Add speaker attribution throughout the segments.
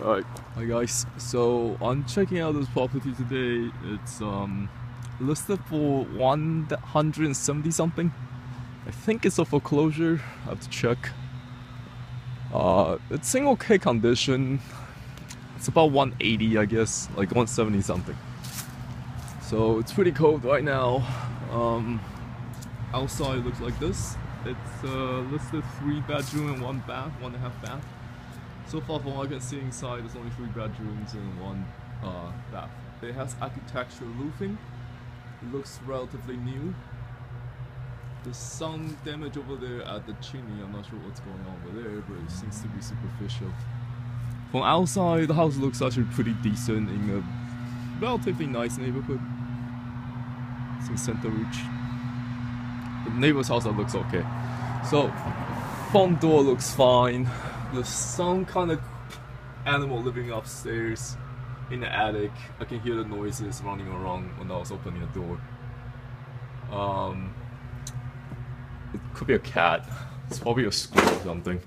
Speaker 1: Alright, hi guys. So I'm checking out this property today. It's listed for 170 something. I think it's a foreclosure. I have to check. It's in okay condition. It's about 180, I guess, like 170 something. So it's pretty cold right now. Outside looks like this. It's listed 3 bedroom and 1 bath, 1.5 bath. So far from what I can see inside, there's only 3 bedrooms and 1 bath. It has architectural roofing. It looks relatively new. There's some damage over there at the chimney. I'm not sure what's going on over there, but it seems to be superficial. From outside, the house looks actually pretty decent in a relatively nice neighborhood. It's in Center Ridge. The neighbor's house that looks okay. So, front door looks fine. There's some kind of animal living upstairs in the attic. I can hear the noises running around when I was opening the door. It could be a cat. It's probably a squirrel or something.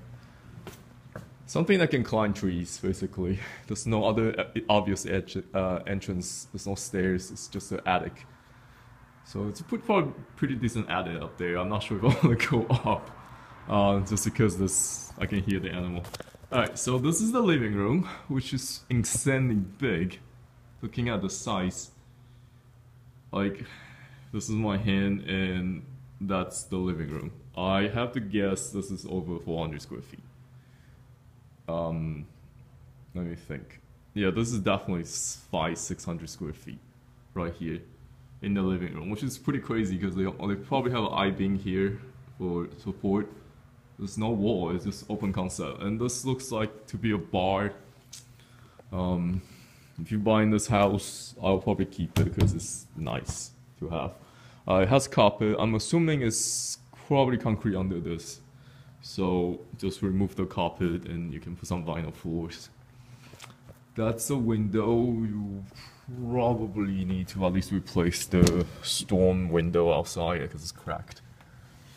Speaker 1: Something that can climb trees, basically. There's no other obvious entrance. There's no stairs. It's just an attic. So it's probably pretty decent attic up there. I'm not sure if I want to go up. Just because I can hear the animal. Alright, so this is the living room, which is insanely big. Looking at the size. Like, this is my hand and that's the living room. I have to guess this is over 400 square feet. Let me think. Yeah, this is definitely 500-600 square feet right here in the living room, which is pretty crazy because they probably have an I-beam here for support. There's no wall, it's just open concept. And this looks like to be a bar. If you buy in this house, I'll probably keep it because it's nice to have. It has carpet. I'm assuming it's probably concrete under this. So just remove the carpet and you can put some vinyl floors. That's a window. You probably need to at least replace the storm window outside because it's cracked.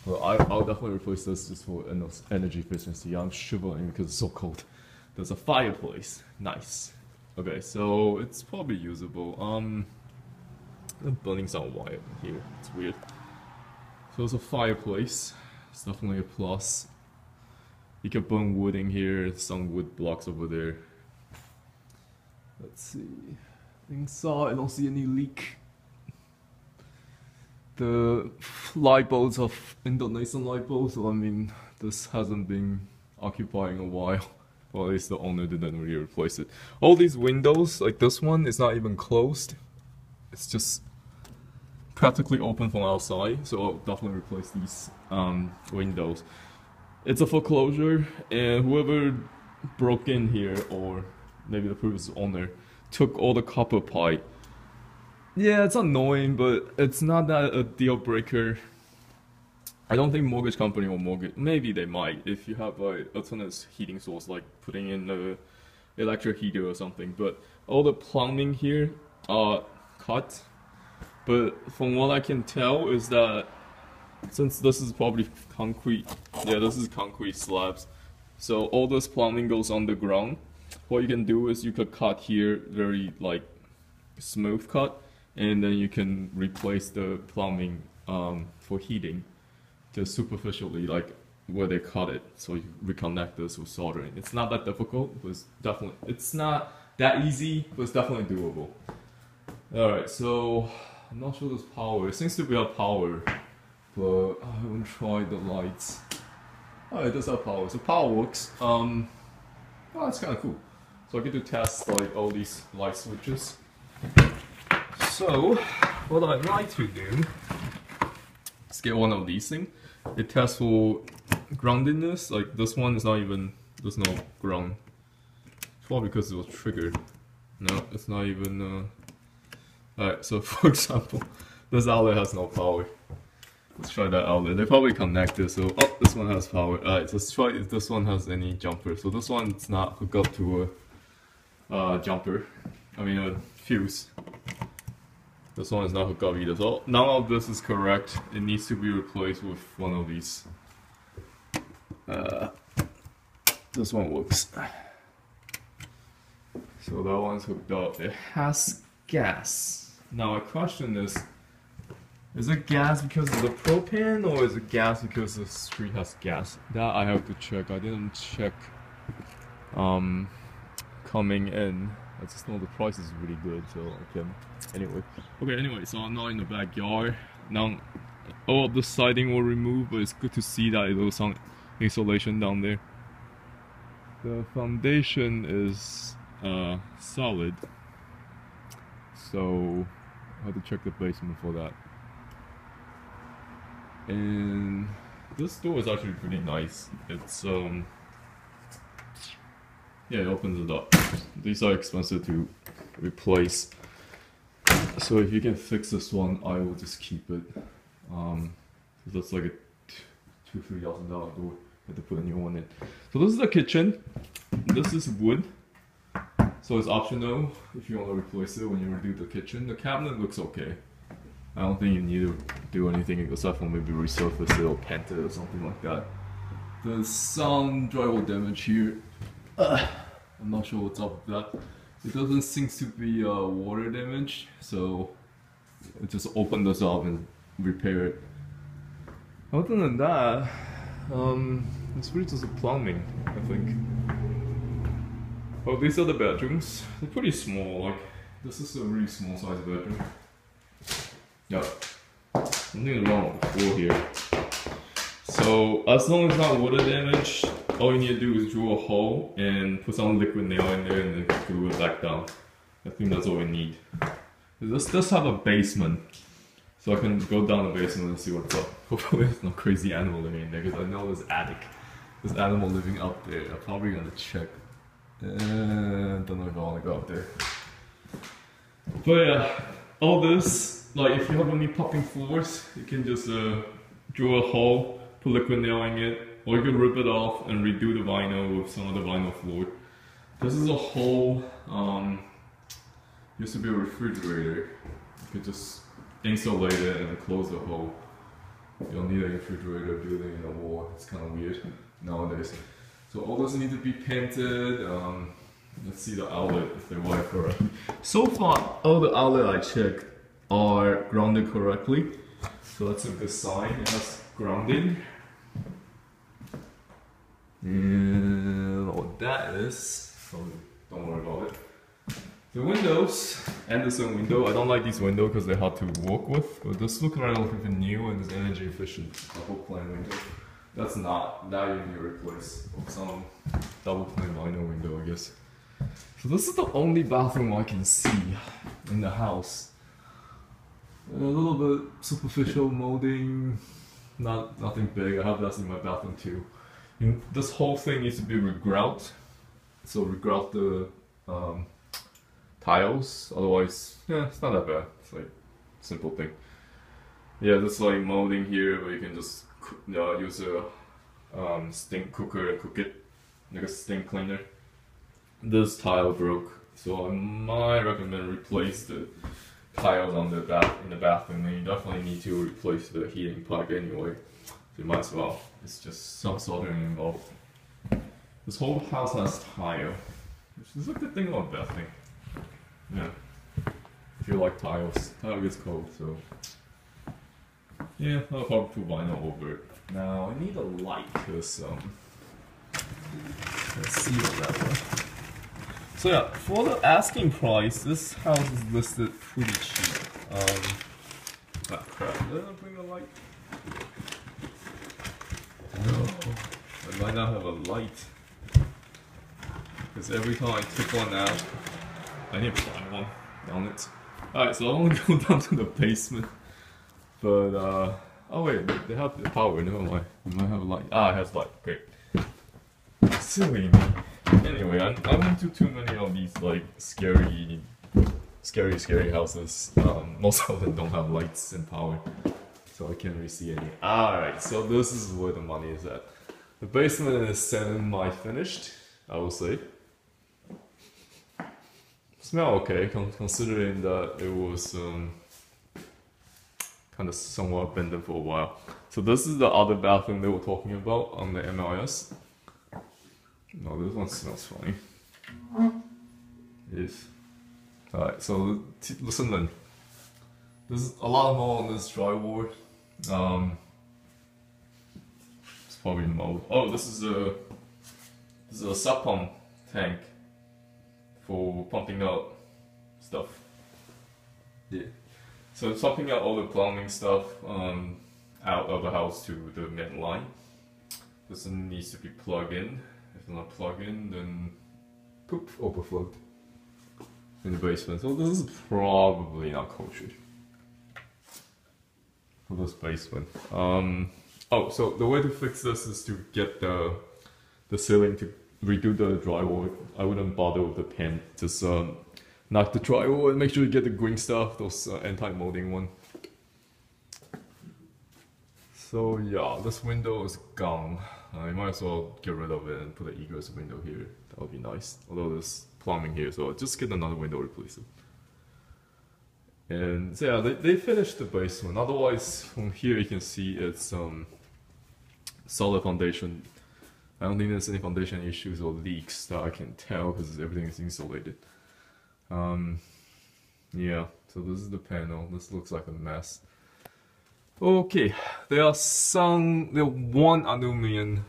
Speaker 1: Well, I'll definitely replace this just for energy efficiency. I'm shivering because it's so cold. There's a fireplace. Nice. Okay, so it's probably usable. I'm burning some wire here. It's weird. So there's a fireplace. It's definitely a plus. You can burn wood in here. Some wood blocks over there. Let's see. Inside, I don't see any leak. The light bulbs are Indonesian light bulbs, so I mean, this hasn't been occupying a while. Well, at least the owner didn't really replace it. All these windows, like this one, is not even closed. It's just practically open from outside, so I'll definitely replace these windows. It's a foreclosure, and whoever broke in here, or maybe the previous owner, took all the copper pipe. Yeah, it's annoying, but it's not that a deal breaker. I don't think mortgage company will mortgage. Maybe they might if you have a alternate heating source, like putting in a electric heater or something. But all the plumbing here are cut. But from what I can tell is that since this is probably concrete, yeah, this is concrete slabs. So all this plumbing goes underground. What you can do is you could cut here very like smooth cut. And then you can replace the plumbing for heating just superficially, like where they cut it. So you reconnect this with soldering. It's not that difficult, but it's not that easy, but it's definitely doable. Alright, so I'm not sure there's power. It seems to be a power, but I haven't tried the lights. Oh, it does have power. So power works. Oh, that's kind of cool. So I get to test like all these light switches. So, what I'd like to do is get one of these things. It tests for groundedness. Like this one is not even, there's no ground. It's probably because it was triggered. No, it's not even. Alright, so for example, this outlet has no power. Let's try that outlet. They probably connected, so oh, this one has power. Alright, so let's try if this one has any jumper. So this one's not hooked up to a jumper. I mean a fuse. This one is not hooked up either. So none of this is correct. It needs to be replaced with one of these. This one works. So that one's hooked up. It has gas. Now my question is it gas because of the propane or is it gas because the street has gas? That I have to check. I didn't check coming in. I just know the price is really good, so I can anyway, so I'm now in the backyard. Now all of the siding will remove, but it's good to see that there's some insulation down there. The foundation is solid, so I have to check the basement for that. And this door is actually pretty nice. It's yeah, it opens it up. These are expensive to replace, so if you can fix this one, I will just keep it. That's like a $2,000-3,000 door. I have to put a new one in. So this is the kitchen. This is wood, so it's optional if you want to replace it when you redo the kitchen. The cabinet looks okay. I don't think you need to do anything except for maybe resurface it or paint it or something like that. The sound drywall damage here. I'm not sure what's up with that. It doesn't seem to be water damage, so I just open this up and repair it. Other than that, it's really just the plumbing, I think. Oh, these are the bedrooms. They're pretty small. Like, this is a really small size bedroom. Yeah, nothing wrong with the floor here. So as long as it's not water damage, all you need to do is drill a hole and put some liquid nail in there and then glue it back down. I think that's all we need. This does have a basement, so I can go down the basement and see what's up. Hopefully there's no crazy animal living in there, because I know there's there's animal living up there. I'm probably gonna check. Don't know if I want to go up there. But yeah, all this, like if you have any popping floors, you can just drill a hole, put liquid nail in it, or you can rip it off and redo the vinyl with some of the vinyl floor. This is a hole, used to be a refrigerator. You could just insulate it and then close the hole. You don't need a refrigerator building in the wall. It's kind of weird nowadays. So all those need to be painted. Let's see the outlet if they wire correctly. So far, all the outlet I checked are grounded correctly. So that's a good sign. It has grounding. And what that is, so don't worry about it. The windows, Andersen window. I don't like these windows because they're hard to work with, but this looks relatively new and is energy efficient. Double pane window. That's not. That you need to replace with some double pane vinyl window, I guess. So this is the only bathroom I can see in the house. A little bit superficial molding, nothing big. I have that in my bathroom too. This whole thing needs to be regrout. So regrout the tiles. Otherwise, yeah, it's not that bad. It's like simple thing. Yeah, there's like molding here, but you can just use a stink cooker and cook it, like a stink cleaner. This tile broke, so I might recommend replace the tiles on the in the bathroom. And you definitely need to replace the heating pipe anyway. So you might as well. It's just some soldering involved. This whole house has tile, which is like the thing about that thing. Yeah, if you like tiles, tile gets cold, so yeah, I'll probably put vinyl over it. Now I need a light, cause let's see what that was. So yeah, for the asking price, this house is listed pretty cheap. Ah crap, did I bring a light? No, I might not have a light. Because every time I take one out, I need to put one down it. Alright, so I want to go down to the basement. But, oh wait, they have the power, never mind. We might have a light. Ah, it has light, great. Silly me. Anyway, I went to too many of these, like, scary houses. Most of them don't have lights and power. So I can't really see any. Alright, so this is where the money is at. The basement is semi-finished, I will say. Smell okay, considering that it was kind of somewhat abandoned for a while. So this is the other bathroom they were talking about on the MLS. No, this one smells funny. is. Alright, so listen then. There's a lot more on this drywall. It's probably mold. Oh, this is a sub pump tank for pumping out stuff. Yeah. So it's pumping out all the plumbing stuff out of the house to the main line. This one needs to be plugged in. If not plugged in, then poop, overflowed in the basement. So this is probably not kosher for this basement. Oh, so the way to fix this is to get the ceiling to redo the drywall. I wouldn't bother with the paint. Just knock the drywall and make sure you get the green stuff, those anti-molding one. So yeah, this window is gone. I might as well get rid of it and put an egress window here. That would be nice. Although there's plumbing here, so I'll just get another window, replace it. And so yeah, they finished the basement. Otherwise, from here you can see it's solid foundation. I don't think there's any foundation issues or leaks that I can tell because everything is insulated. Yeah, so this is the panel. This looks like a mess. Okay, there are one aluminum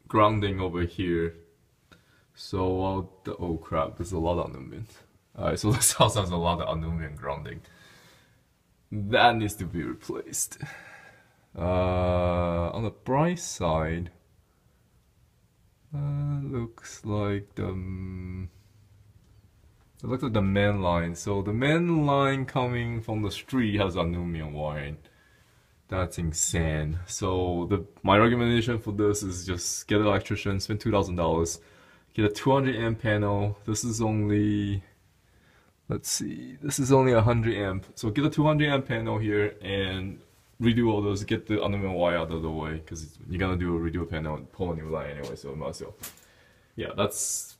Speaker 1: grounding over here. So oh crap, there's a lot of aluminum. Alright, so this house has a lot of aluminum grounding. That needs to be replaced. On the bright side, looks like the main line. So the main line coming from the street has aluminum wiring. That's insane. So my recommendation for this is just get an electrician, spend $2,000, get a 200 amp panel. This is only, let's see, this is only 100 amp. So get a 200 amp panel here and redo all those, get the aluminum wire out of the way, because you're gonna do a redo panel and pull a new line anyway, so might as well. Yeah, that's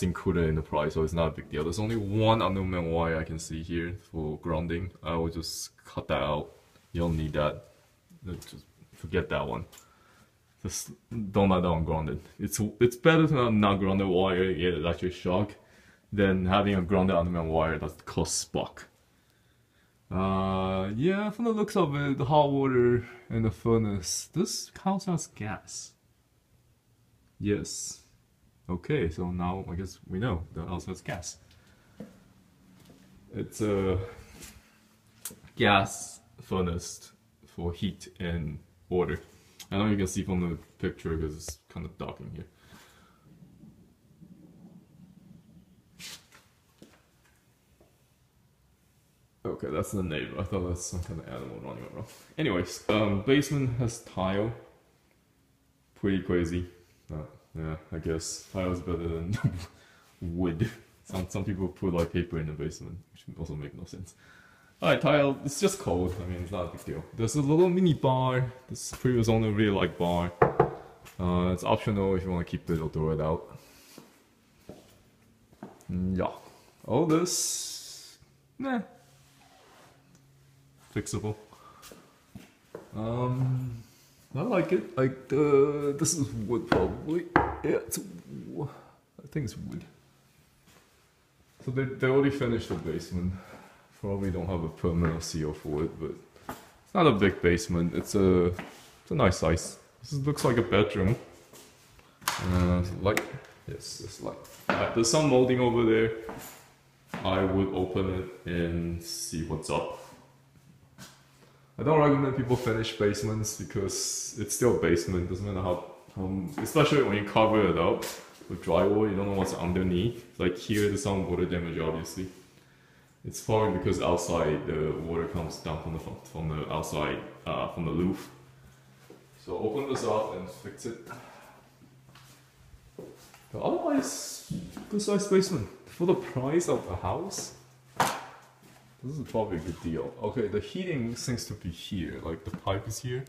Speaker 1: included in the price, so it's not a big deal. There's only one aluminum wire I can see here for grounding. I will just cut that out. You don't need that. Just forget that one. Just don't let that one grounded. It's better to have not grounded wire, you get electric shock, than having a grounded aluminum wire that causes spark. Yeah, from the looks of it, the hot water and the furnace. This house has gas. Yes. Okay, so now I guess we know the house has gas. It's a gas furnace for heat and water. I know you can see from the picture because it's kind of dark in here. Okay, that's the neighbor. I thought that's some kind of animal running around. Anyways, basement has tile. Pretty crazy. Yeah, I guess tile is better than wood. Some people put like paper in the basement, which also make no sense. Alright, tile, it's just cold. I mean, it's not a big deal. There's a little mini bar. This previous owner really liked bar. It's optional if you want to keep it or throw it out. Yeah. All this, nah. Fixable. I like it. Like this is wood probably. Yeah, I think it's wood. So they already finished the basement. Probably don't have a permanent seal for it, but it's not a big basement. It's a nice size. This looks like a bedroom. Light. Yes, it's light. There's some molding over there. I would open it and see what's up. I don't recommend people finish basements because it's still a basement. Doesn't matter how especially when you cover it up with drywall, you don't know what's underneath. Like here, there's some water damage, obviously. It's probably because outside the water comes down from the outside from the roof. So open this up and fix it. But otherwise, good size basement for the price of the house. This is probably a good deal. Okay, the heating seems to be here, like the pipe is here,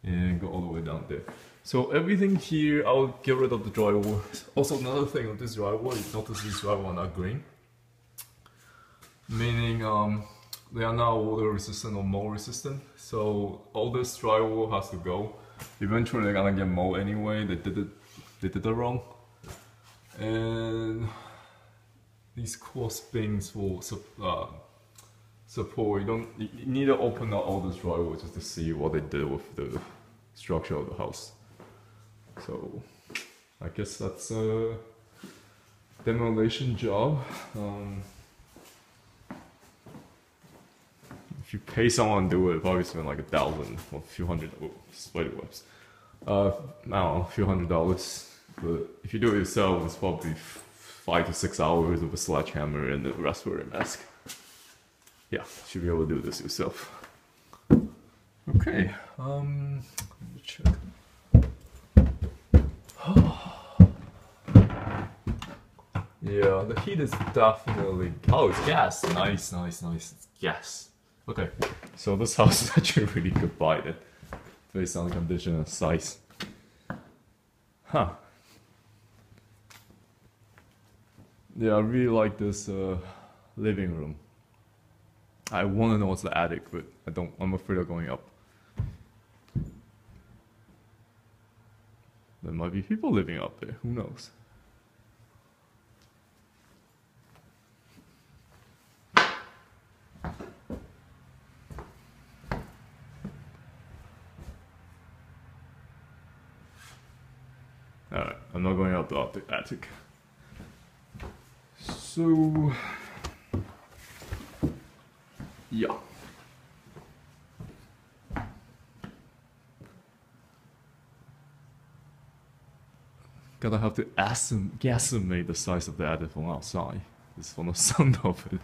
Speaker 1: and go all the way down there. So everything here, I'll get rid of the drywall. Also, another thing with this drywall, you notice this drywall are not green. Meaning, they are now water resistant or mold resistant. So all this drywall has to go. Eventually they're gonna get mold anyway, they did it wrong. And these cross beams for support. You need to open up all this drywall just to see what they did with the structure of the house. So I guess that's a demolition job. If you pay someone to do it, probably spend like $1,000 or a few hundred spider webs. I don't know, a few $100. But if you do it yourself, it's probably 5 to 6 hours with a sledgehammer and a respirator mask. Yeah, should be able to do this yourself. Okay, let me check. Yeah, the heat is definitely. Oh, it's gas. Nice, nice, nice. It's gas. Okay, so this house is actually really good buy then, based on the condition and size. Huh. Yeah, I really like this living room. I want to know what's the attic, but I'm afraid of going up. There might be people living up there, who knows? Alright, I'm not going up the attic. So, yeah. Gotta have to guesstimate the size of the attic from outside. Just from the sound of it.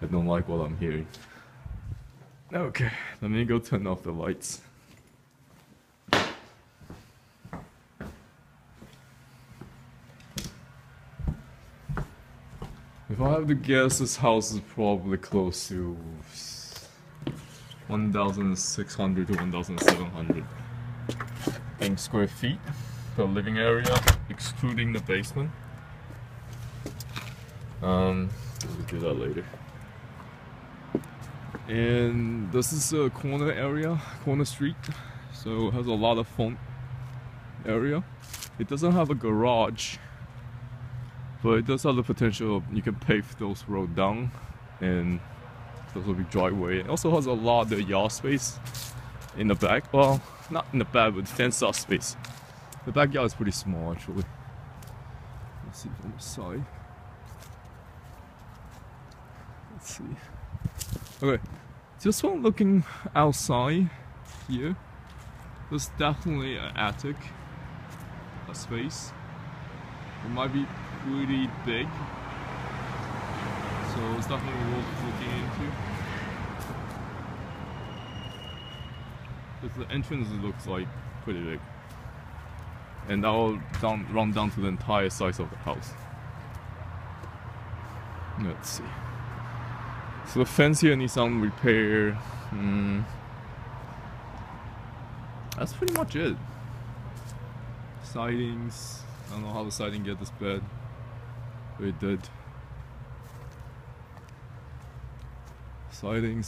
Speaker 1: I don't like what I'm hearing. Okay, let me go turn off the lights. If I have to guess, this house is probably close to 1,600 to 1,700 square feet per living area, excluding the basement. We'll do that later. And this is a corner area, corner street, so it has a lot of front area. It doesn't have a garage, but it does have the potential you can pave those roads down and those will be driveway. It also has a lot of yard space in the back. Well, not in the back, but fenced off space. The backyard is pretty small actually. Let's see from the side. Let's see. Okay, just from looking outside here, there's definitely an attic, a space. It might be pretty big, so it's definitely worth looking into. Because the entrance looks like pretty big, and that will run down to the entire size of the house. Let's see. So the fence here needs some repair. That's pretty much it. Sidings. I don't know how the siding get this bad, but it did. Siding.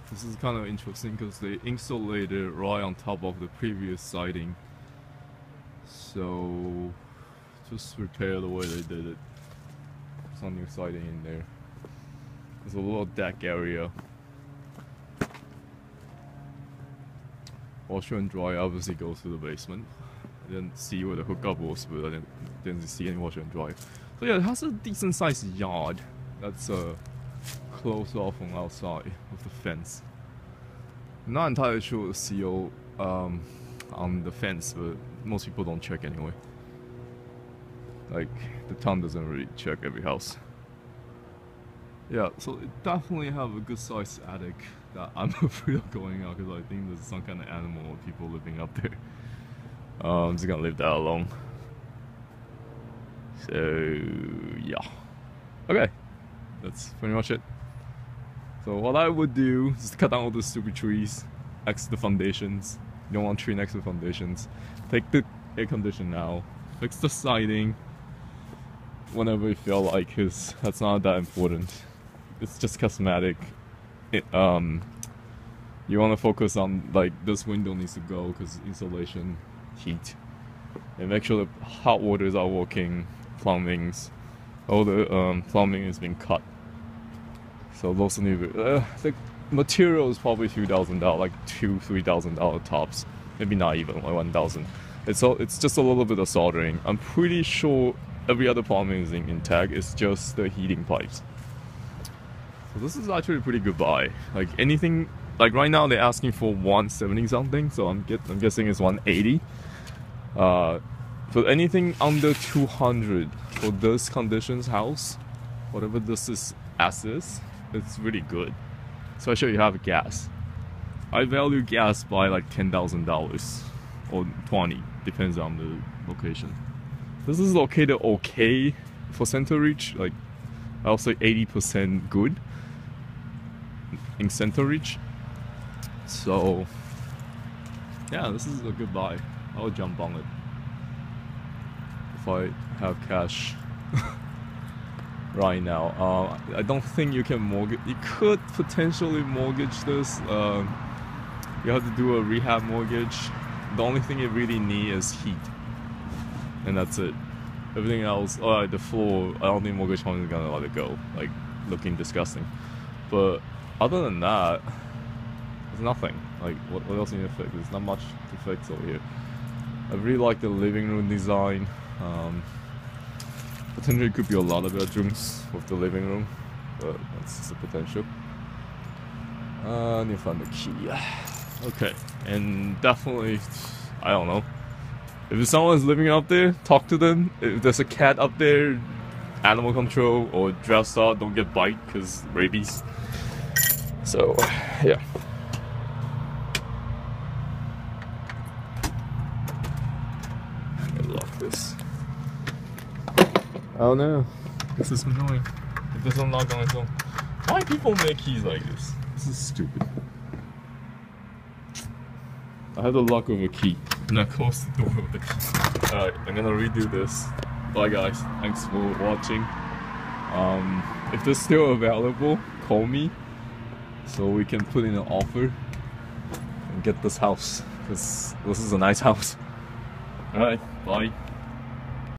Speaker 1: This is kind of interesting because they insulated right on top of the previous siding. So just repair the way they did it. Some new siding in there. There's a little deck area. Washer and dryer obviously goes to the basement. I didn't see where the hookup was, but I didn't see any washer and dryer. So yeah, it has a decent sized yard that's closed off from outside with the fence. I'm not entirely sure the CO on the fence, but most people don't check anyway. Like, the town doesn't really check every house. Yeah, so it definitely have a good sized attic that I'm afraid of going out because I think there's some kind of animal or people living up there. I'm just gonna leave that alone. So yeah. Okay, that's pretty much it. So what I would do is cut down all the stupid trees next to the foundations. You don't want a tree next to the foundations. Take the air conditioner out. Fix the siding whenever you feel like, because that's not that important. It's just cosmetic. You want to focus on, like, this window needs to go because insulation, heat, and make sure the hot waters are working, plumbings, All the plumbing has been cut. So those need the material is probably $2,000, like $2,000-3,000 tops. Maybe not even like 1,000. It's just a little bit of soldering. I'm pretty sure every other plumbing is intact. It's just the heating pipes. So this is actually a pretty good buy. Like anything, like right now they're asking for 170 something. So I'm guessing it's 180. For anything under 200 for this conditions house, whatever this is as is, it's really good. Especially if you have gas. I value gas by like $10,000 or 20, depends on the location. This is located okay for Centereach, like I'll say 80% good in Centereach. So yeah, this is a good buy. I'll jump on it if I have cash right now. I don't think you can mortgage. You could potentially mortgage this. You have to do a rehab mortgage. The only thing you really need is heat, and that's it. Everything else, the floor, I don't think mortgage company is gonna let it go. Like looking disgusting. But other than that, there's nothing. Like what else do you need to fix? There's not much to fix over here. I really like the living room design. Potentially could be a lot of bedrooms with the living room, but that's just a potential. I need to find the key. Okay, and definitely, I don't know. If someone's living up there, talk to them. If there's a cat up there, animal control or dressed up, don't get bite because rabies. So, yeah. Let me lock this. Oh no, this is annoying. It doesn't lock on its own. Why people make keys like this? This is stupid. I have the lock of a key, and I close the door with the key. Alright, I'm gonna redo this. Bye guys, thanks for watching. If this is still available, call me so we can put in an offer and get this house, because this is a nice house. Alright, bye.